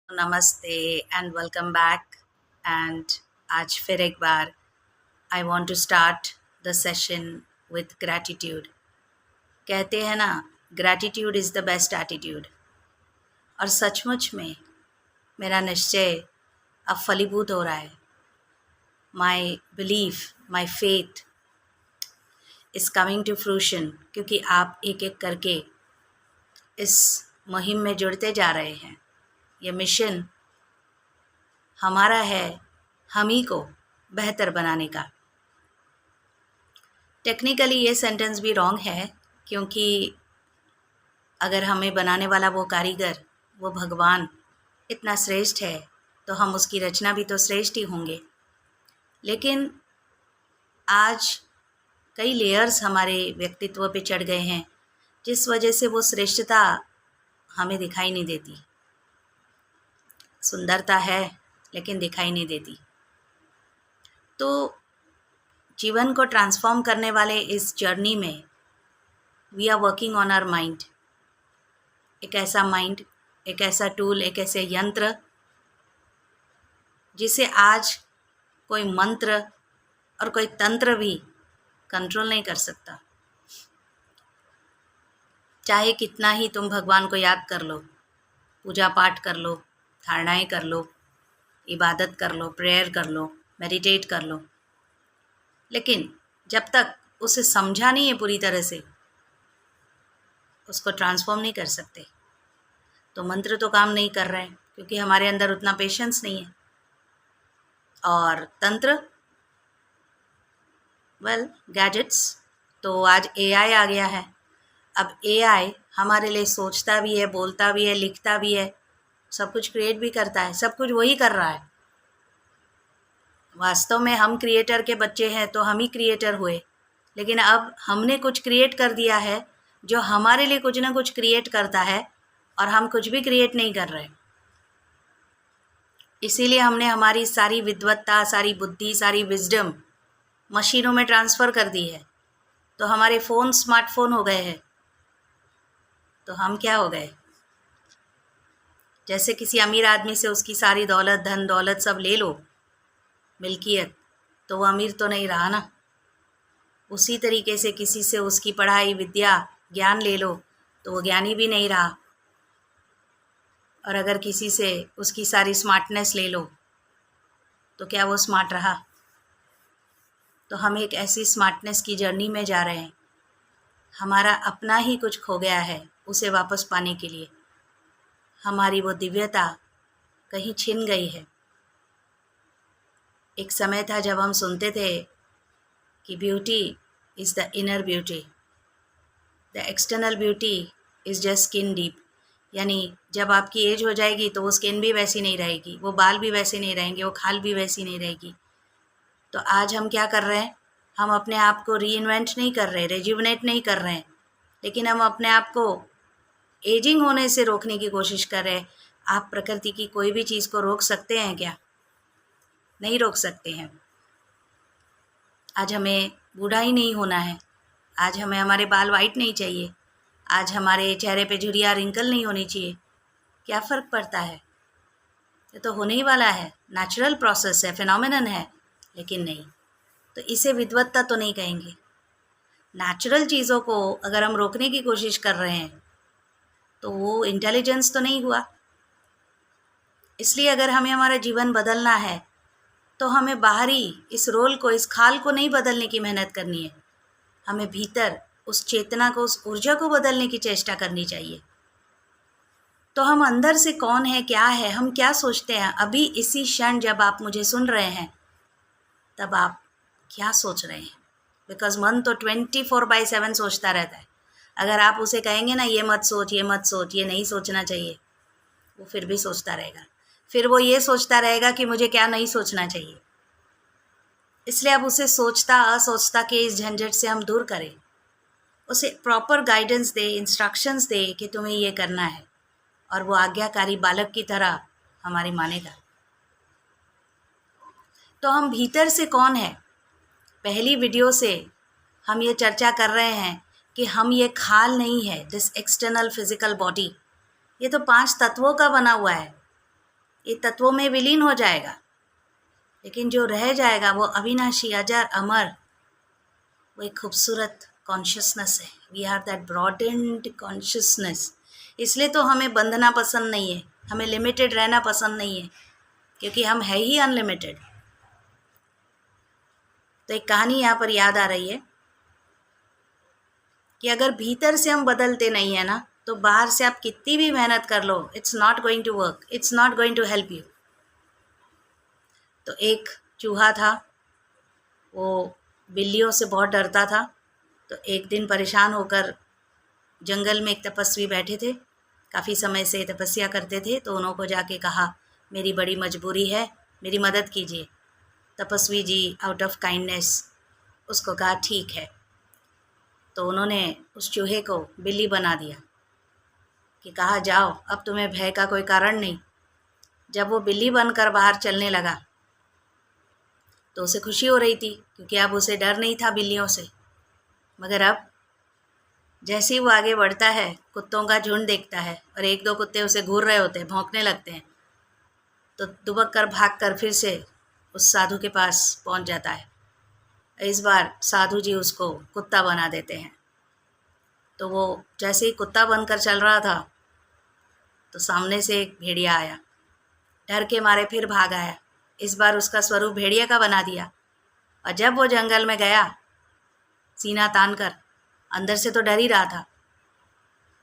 नमस्ते and welcome back and आज फिर एक बार I want to start the session with gratitude. कहते हैं ना, gratitude is the best attitude. और सचमुच में मेरा निश्चय अब फलीभूत हो रहा है। My belief, my faith is coming to fruition, क्योंकि आप एक एक करके इस मुहिम में जुड़ते जा रहे हैं। ये मिशन हमारा है, हम ही को बेहतर बनाने का। टेक्निकली ये सेंटेंस भी रॉन्ग है, क्योंकि अगर हमें बनाने वाला वो कारीगर, वो भगवान इतना श्रेष्ठ है, तो हम उसकी रचना भी तो श्रेष्ठ ही होंगे। लेकिन आज कई लेयर्स हमारे व्यक्तित्व पे चढ़ गए हैं, जिस वजह से वो श्रेष्ठता हमें दिखाई नहीं देती। सुंदरता है लेकिन दिखाई नहीं देती। तो जीवन को ट्रांसफॉर्म करने वाले इस जर्नी में we are working on our mind. एक ऐसा माइंड, एक ऐसा टूल, एक ऐसे यंत्र जिसे आज कोई मंत्र और कोई तंत्र भी कंट्रोल नहीं कर सकता। चाहे कितना ही तुम भगवान को याद कर लो, पूजा पाठ कर लो, धारणाएं कर लो, इबादत कर लो, प्रेयर कर लो, मेडिटेट कर लो, लेकिन जब तक उसे समझा नहीं है पूरी तरह से, उसको ट्रांसफॉर्म नहीं कर सकते। तो मंत्र तो काम नहीं कर रहे हैं, क्योंकि हमारे अंदर उतना पेशेंस नहीं है। और तंत्र, वेल, गैजेट्स, तो आज एआई आ गया है। अब एआई हमारे लिए सोचता भी है, बोलता भी है, लिखता भी है, सब कुछ क्रिएट भी करता है, सब कुछ वही कर रहा है। वास्तव में हम क्रिएटर के बच्चे हैं, तो हम ही क्रिएटर हुए, लेकिन अब हमने कुछ क्रिएट कर दिया है जो हमारे लिए कुछ ना कुछ क्रिएट करता है, और हम कुछ भी क्रिएट नहीं कर रहे। इसीलिए हमने हमारी सारी विद्वत्ता, सारी बुद्धि, सारी विजडम मशीनों में ट्रांसफ़र कर दी है। तो हमारे फ़ोन स्मार्टफोन हो गए हैं, तो हम क्या हो गए? जैसे किसी अमीर आदमी से उसकी सारी दौलत, धन दौलत सब ले लो, मिल्कियत, तो वो अमीर तो नहीं रहा ना। उसी तरीके से किसी से उसकी पढ़ाई, विद्या, ज्ञान ले लो, तो वो ज्ञानी भी नहीं रहा। और अगर किसी से उसकी सारी स्मार्टनेस ले लो, तो क्या वो स्मार्ट रहा? तो हम एक ऐसी स्मार्टनेस की जर्नी में जा रहे हैं। हमारा अपना ही कुछ खो गया है, उसे वापस पाने के लिए हमारी वो दिव्यता कहीं छिन गई है। एक समय था जब हम सुनते थे कि beauty is the inner beauty, the external beauty is just skin deep. यानी जब आपकी एज हो जाएगी तो वो स्किन भी वैसी नहीं रहेगी, वो बाल भी वैसे नहीं रहेंगे, वो खाल भी वैसी नहीं रहेगी। तो आज हम क्या कर रहे हैं? हम अपने आप को रीइन्वेंट नहीं कर रहे, रेजुवनेट नहीं कर रहे हैं, लेकिन हम अपने आप को एजिंग होने से रोकने की कोशिश कर रहे हैं। आप प्रकृति की कोई भी चीज़ को रोक सकते हैं क्या? नहीं रोक सकते हैं। आज हमें बूढ़ा ही नहीं होना है, आज हमें हमारे बाल वाइट नहीं चाहिए, आज हमारे चेहरे पे झुर्रियाँ, रिंकल नहीं होनी चाहिए। क्या फ़र्क पड़ता है? ये तो होने ही वाला है, नेचुरल प्रोसेस है, फिनोमिनन है। लेकिन नहीं, तो इसे विद्वत्ता तो नहीं कहेंगे। नेचुरल चीज़ों को अगर हम रोकने की कोशिश कर रहे हैं, तो वो इंटेलिजेंस तो नहीं हुआ। इसलिए अगर हमें हमारा जीवन बदलना है, तो हमें बाहरी इस रोल को, इस खाल को नहीं बदलने की मेहनत करनी है। हमें भीतर उस चेतना को, उस ऊर्जा को बदलने की चेष्टा करनी चाहिए। तो हम अंदर से कौन है, क्या है, हम क्या सोचते हैं, अभी इसी क्षण जब आप मुझे सुन रहे हैं, तब आप क्या सोच रहे हैं? बिकॉज मन तो 24/7 सोचता रहता है। अगर आप उसे कहेंगे ना, ये मत सोच, ये मत सोच, ये नहीं सोचना चाहिए, वो फिर भी सोचता रहेगा। फिर वो ये सोचता रहेगा कि मुझे क्या नहीं सोचना चाहिए। इसलिए अब उसे सोचता असोचता के इस झंझट से हम दूर करें, उसे प्रॉपर गाइडेंस दे, इंस्ट्रक्शंस दे कि तुम्हें ये करना है, और वो आज्ञाकारी बालक की तरह हमारी मानेगा। तो हम भीतर से कौन है? पहली वीडियो से हम ये चर्चा कर रहे हैं कि हम ये खाल नहीं है, दिस एक्सटर्नल फिजिकल बॉडी, ये तो 5 तत्वों का बना हुआ है। ये तत्वों में विलीन हो जाएगा, लेकिन जो रह जाएगा वो अविनाशी, अजर, अमर, वो एक खूबसूरत कॉन्शियसनेस है। We are that broadened consciousness. इसलिए तो हमें बंधना पसंद नहीं है, हमें लिमिटेड रहना पसंद नहीं है, क्योंकि हम है ही अनलिमिटेड। तो एक कहानी यहाँ पर याद आ रही है कि अगर भीतर से हम बदलते नहीं है ना, तो बाहर से आप कितनी भी मेहनत कर लो, it's not going to work, it's not going to help you. तो एक चूहा था, वो बिल्लियों से बहुत डरता था। तो एक दिन परेशान होकर जंगल में एक तपस्वी बैठे थे, काफ़ी समय से तपस्या करते थे। तो उन्होंने जाके कहा, मेरी बड़ी मजबूरी है, मेरी मदद कीजिए। तपस्वी जी आउट ऑफ काइंडनेस उसको कहा ठीक है। तो उन्होंने उस चूहे को बिल्ली बना दिया कि कहा जाओ, अब तुम्हें भय का कोई कारण नहीं। जब वो बिल्ली बनकर बाहर चलने लगा तो उसे खुशी हो रही थी, क्योंकि अब उसे डर नहीं था बिल्लियों से। मगर अब जैसे ही वो आगे बढ़ता है, कुत्तों का झुंड देखता है और एक दो कुत्ते उसे घूर रहे होते हैं, भौंकने लगते हैं, तो दुबक कर भाग कर फिर से उस साधु के पास पहुंच जाता है। इस बार साधु जी उसको कुत्ता बना देते हैं। तो वो जैसे ही कुत्ता बनकर चल रहा था, तो सामने से एक भेड़िया आया, डर के मारे फिर भाग आया। इस बार उसका स्वरूप भेड़िया का बना दिया, और जब वो जंगल में गया सीना तान कर, अंदर से तो डर ही रहा था,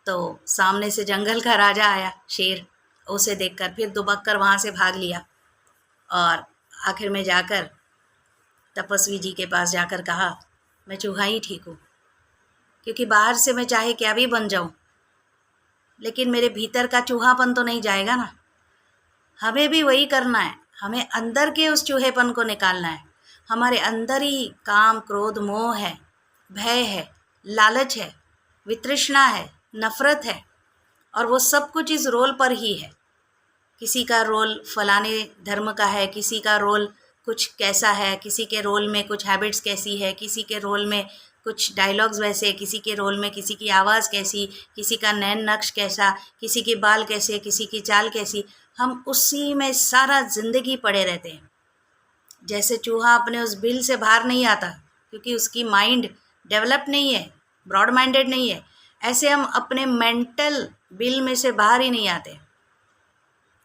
तो सामने से जंगल का राजा आया, शेर। उसे देखकर फिर दुबक कर वहाँ से भाग लिया, और आखिर में जाकर तपस्वी जी के पास जाकर कहा, मैं चूहा ही ठीक हूँ, क्योंकि बाहर से मैं चाहे क्या भी बन जाऊँ, लेकिन मेरे भीतर का चूहापन तो नहीं जाएगा ना। हमें भी वही करना है, हमें अंदर के उस चूहेपन को निकालना है। हमारे अंदर ही काम, क्रोध, मोह है, भय है, लालच है, वितृष्णा है, नफरत है, और वो सब कुछ इस रोल पर ही है। किसी का रोल फलाने धर्म का है, किसी का रोल कुछ कैसा है, किसी के रोल में कुछ हैबिट्स कैसी है, किसी के रोल में कुछ डायलॉग्स वैसे, किसी के रोल में किसी की आवाज़ कैसी, किसी का नैन नक्श कैसा, किसी के बाल कैसे, किसी की चाल कैसी। हम उसी में सारा ज़िंदगी पड़े रहते हैं। जैसे चूहा अपने उस बिल से बाहर नहीं आता, क्योंकि उसकी माइंड डेवलप नहीं है, ब्रॉड माइंडेड नहीं है, ऐसे हम अपने मेंटल बिल में से बाहर ही नहीं आते,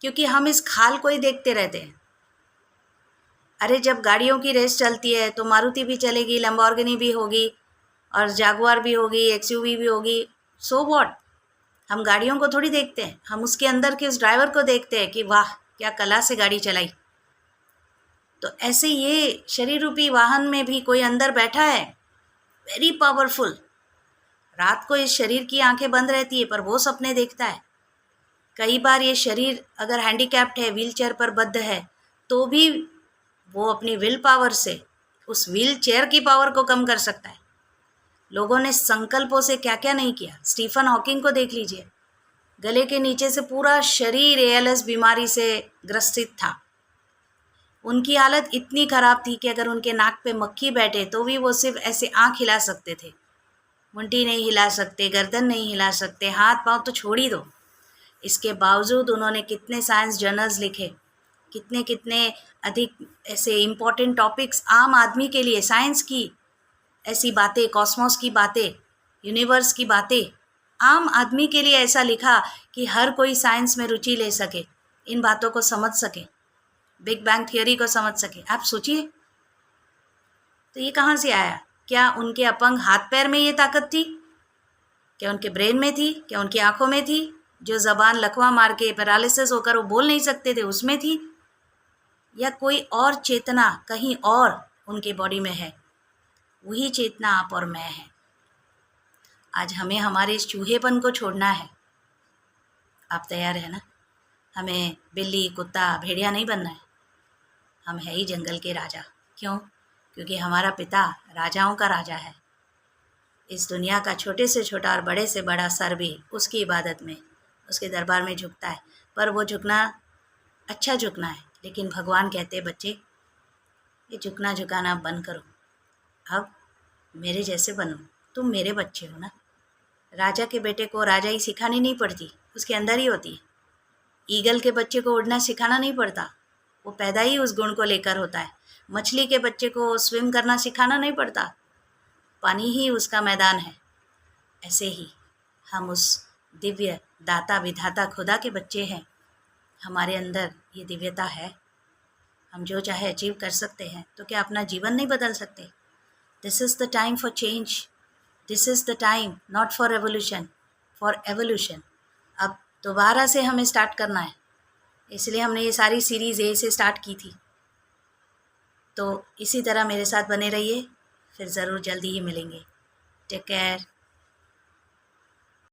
क्योंकि हम इस खाल को ही देखते रहते हैं। अरे जब गाड़ियों की रेस चलती है तो मारुति भी चलेगी, लैम्बोर्गिनी भी होगी, और जागुआर भी होगी, एक्सयूवी भी होगी, सो व्हाट। हम गाड़ियों को थोड़ी देखते हैं, हम उसके अंदर के उस ड्राइवर को देखते हैं कि वाह क्या कला से गाड़ी चलाई। तो ऐसे ये शरीर रूपी वाहन में भी कोई अंदर बैठा है, वेरी पावरफुल। रात को इस शरीर की आंखें बंद रहती है, पर वो सपने देखता है। कई बार ये शरीर अगर हैंडीकैप्ड है, व्हील चेयर पर बद्ध है, तो भी वो अपनी विल पावर से उस व्हील चेयर की पावर को कम कर सकता है। लोगों ने संकल्पों से क्या क्या नहीं किया। स्टीफन हॉकिंग को देख लीजिए, गले के नीचे से पूरा शरीर एएलएस बीमारी से ग्रसित था। उनकी हालत इतनी खराब थी कि अगर उनके नाक पे मक्खी बैठे तो भी वो सिर्फ ऐसे आँख हिला सकते थे, मुंडी नहीं हिला सकते, गर्दन नहीं हिला सकते, हाथ पाँव तो छोड़ ही दो। इसके बावजूद उन्होंने कितने साइंस जर्नल्स लिखे, कितने कितने अधिक ऐसे इम्पोर्टेंट टॉपिक्स आम आदमी के लिए, साइंस की ऐसी बातें, कॉस्मोस की बातें, यूनिवर्स की बातें, आम आदमी के लिए ऐसा लिखा कि हर कोई साइंस में रुचि ले सके, इन बातों को समझ सके, बिग बैंग थियरी को समझ सके। आप सोचिए, तो ये कहाँ से आया? क्या उनके अपंग हाथ पैर में ये ताकत थी? क्या उनके ब्रेन में थी? क्या उनकी आंखों में थी? जो ज़बान लकवा मार के पैरालिसिस होकर वो बोल नहीं सकते थे, उसमें थी? या कोई और चेतना कहीं और उनके बॉडी में है? वही चेतना आप और मैं है। आज हमें हमारे इस चूहेपन को छोड़ना है। आप तैयार है ना? हमें बिल्ली, कुत्ता, भेड़िया नहीं बनना है। हम है ही जंगल के राजा। क्यों? क्योंकि हमारा पिता राजाओं का राजा है। इस दुनिया का छोटे से छोटा और बड़े से बड़ा सर भी उसकी इबादत में, उसके दरबार में झुकता है। पर वो झुकना अच्छा झुकना है, लेकिन भगवान कहते बच्चे, ये झुकना झुकाना बंद करो, अब मेरे जैसे बनो। तुम मेरे बच्चे हो ना। राजा के बेटे को राजाई सिखानी नहीं पड़ती, उसके अंदर ही होती है। ईगल के बच्चे को उड़ना सिखाना नहीं पड़ता, वो पैदा ही उस गुण को लेकर होता है। मछली के बच्चे को स्विम करना सिखाना नहीं पड़ता, पानी ही उसका मैदान है। ऐसे ही हम उस दिव्य दाता विधाता खुदा के बच्चे हैं। हमारे अंदर ये दिव्यता है, हम जो चाहे अचीव कर सकते हैं। तो क्या अपना जीवन नहीं बदल सकते? This is the time for change, this is the time not for revolution, for evolution. अब दोबारा से हमें स्टार्ट करना है, इसलिए हमने ये सारी सीरीज़ ए से स्टार्ट की थी। तो इसी तरह मेरे साथ बने रहिए, फिर ज़रूर जल्दी ही मिलेंगे। Take care.